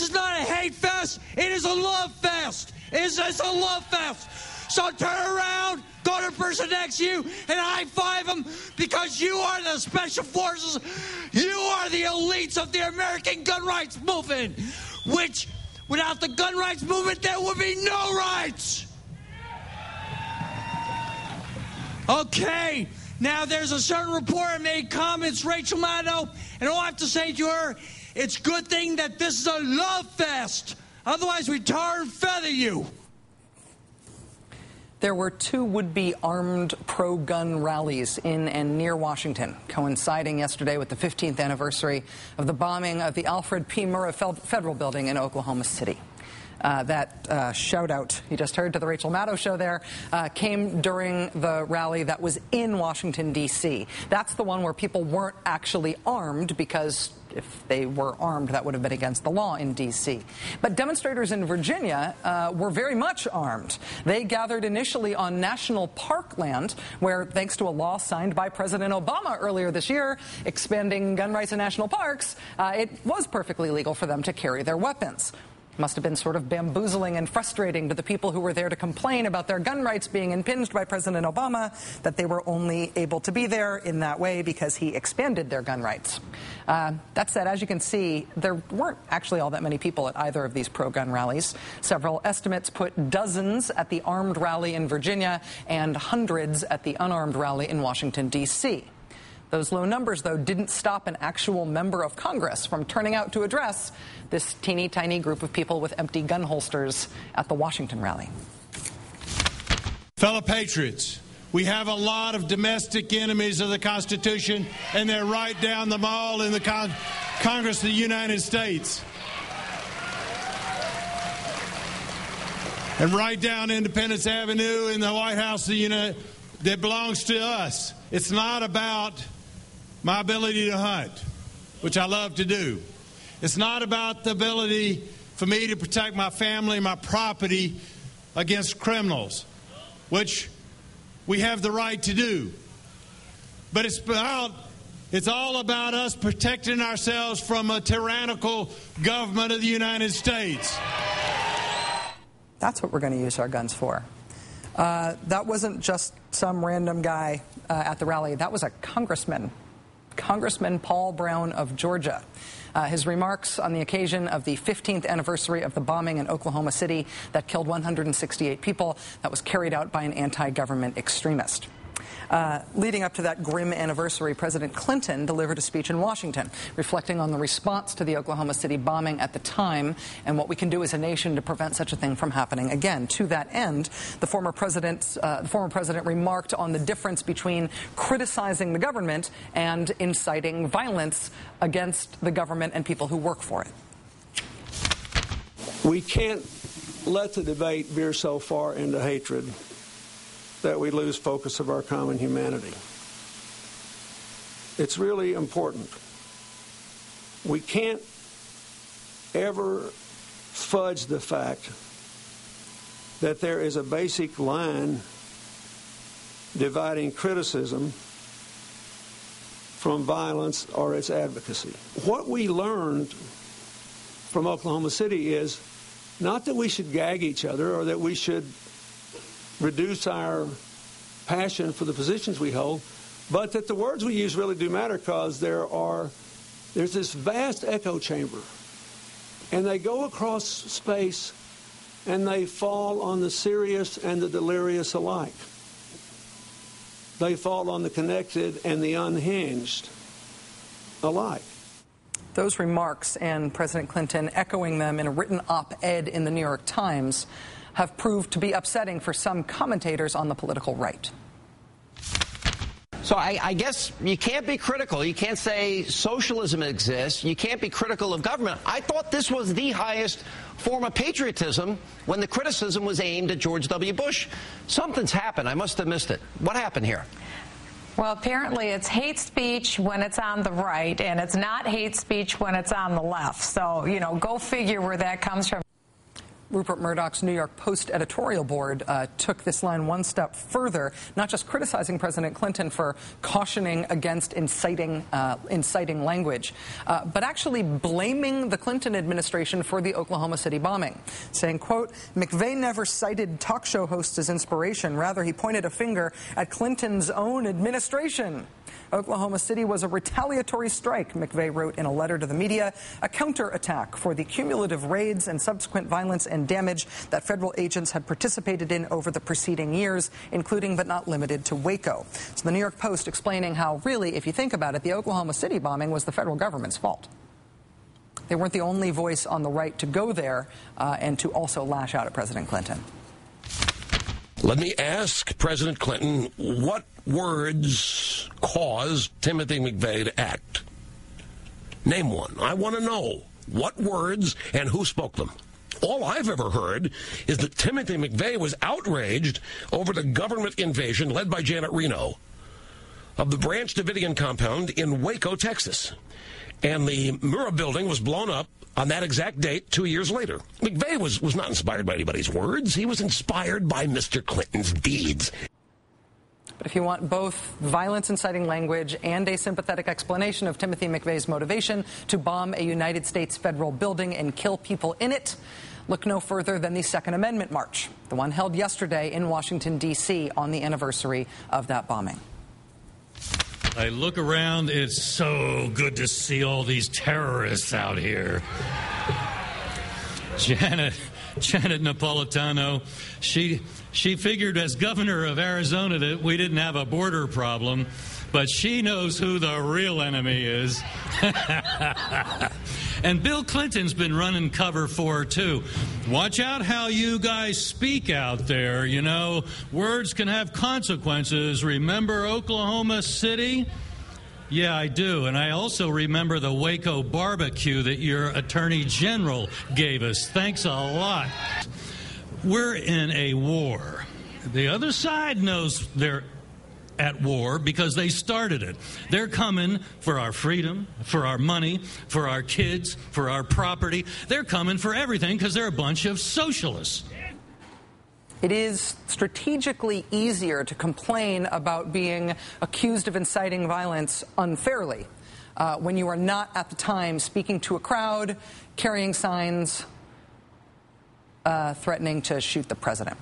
This is not a hate fest. It is a love fest. It's a love fest. So turn around, go to the person next to you, and high-five them, because you are the special forces. You are the elites of the American gun rights movement, which, without the gun rights movement, there would be no rights. Okay, now there's a certain reporter made comments, Rachel Maddow, and all I have to say to her, it's a good thing that this is a love fest. Otherwise, we tar and feather you. There were two would-be armed pro-gun rallies in and near Washington, coinciding yesterday with the 15th anniversary of the bombing of the Alfred P. Murrah Federal Building in Oklahoma City. That shout-out you just heard to the Rachel Maddow show there came during the rally that was in Washington, D.C. That's the one where people weren't actually armed, because if they were armed, that would have been against the law in D.C. But demonstrators in Virginia were very much armed. They gathered initially on national park land, where, thanks to a law signed by President Obama earlier this year expanding gun rights in national parks, it was perfectly legal for them to carry their weapons. Must have been sort of bamboozling and frustrating to the people who were there to complain about their gun rights being impinged by President Obama that they were only able to be there in that way because he expanded their gun rights. That said, as you can see, there weren't actually all that many people at either of these pro-gun rallies. Several estimates put dozens at the armed rally in Virginia and hundreds at the unarmed rally in Washington, D.C. Those low numbers, though, didn't stop an actual member of Congress from turning out to address this teeny tiny group of people with empty gun holsters at the Washington rally. Fellow patriots, we have a lot of domestic enemies of the Constitution, and they're right down the mall in the Congress of the United States. And right down Independence Avenue in the White House that belongs to us. It's not about my ability to hunt, which I love to do. It's not about the ability for me to protect my family, my property against criminals, which we have the right to do. But it's all about us protecting ourselves from a tyrannical government of the United States. That's what we're going to use our guns for. That wasn't just some random guy at the rally. That was a congressman. Congressman Paul Brown of Georgia. His remarks on the occasion of the 15th anniversary of the bombing in Oklahoma City that killed 168 people, that was carried out by an anti-government extremist. Leading up to that grim anniversary, President Clinton delivered a speech in Washington, reflecting on the response to the Oklahoma City bombing at the time and what we can do as a nation to prevent such a thing from happening again. To that end, the former president remarked on the difference between criticizing the government and inciting violence against the government and people who work for it. We can't let the debate veer so far into hatred that we lose focus of our common humanity. It's really important. We can't ever fudge the fact that there is a basic line dividing criticism from violence or its advocacy. What we learned from Oklahoma City is not that we should gag each other or that we should reduce our passion for the positions we hold, but that the words we use really do matter, because there's this vast echo chamber, and they go across space and they fall on the serious and the delirious alike. They fall on the connected and the unhinged alike. Those remarks, and President Clinton echoing them in a written op-ed in the New York Times, have proved to be upsetting for some commentators on the political right. So I guess you can't be critical. You can't say socialism exists. You can't be critical of government. I thought this was the highest form of patriotism when the criticism was aimed at George W. Bush. Something's happened. I must have missed it. What happened here? Well, apparently it's hate speech when it's on the right, and it's not hate speech when it's on the left. So, you know, go figure where that comes from. Rupert Murdoch's New York Post editorial board took this line one step further, not just criticizing President Clinton for cautioning against inciting language, but actually blaming the Clinton administration for the Oklahoma City bombing, saying, quote, McVeigh never cited talk show hosts as inspiration. Rather, he pointed a finger at Clinton's own administration. Oklahoma City was a retaliatory strike, McVeigh wrote in a letter to the media, a counterattack for the cumulative raids and subsequent violence and damage that federal agents had participated in over the preceding years, including but not limited to Waco. So the New York Post explaining how, really, if you think about it, the Oklahoma City bombing was the federal government's fault. They weren't the only voice on the right to go there and to also lash out at President Clinton. Let me ask President Clinton, what words caused Timothy McVeigh to act? Name one. I want to know what words and who spoke them. All I've ever heard is that Timothy McVeigh was outraged over the government invasion led by Janet Reno of the Branch Davidian compound in Waco, Texas. And the Murrah building was blown up on that exact date 2 years later. McVeigh was not inspired by anybody's words. He was inspired by Mr. Clinton's deeds. But if you want both violence inciting language and a sympathetic explanation of Timothy McVeigh's motivation to bomb a United States federal building and kill people in it, look no further than the Second Amendment March, the one held yesterday in Washington, D.C. on the anniversary of that bombing. I look around, it's so good to see all these terrorists out here. Janet Napolitano, she figured as governor of Arizona that we didn't have a border problem, but she knows who the real enemy is. And Bill Clinton's been running cover for her, too. Watch out how you guys speak out there. You know, words can have consequences. Remember Oklahoma City? Yeah, I do. And I also remember the Waco barbecue that your Attorney General gave us. Thanks a lot. We're in a war. The other side knows they're at war because they started it. They're coming for our freedom, for our money, for our kids, for our property. They're coming for everything because they're a bunch of socialists. It is strategically easier to complain about being accused of inciting violence unfairly when you are not at the time speaking to a crowd, carrying signs, threatening to shoot the president.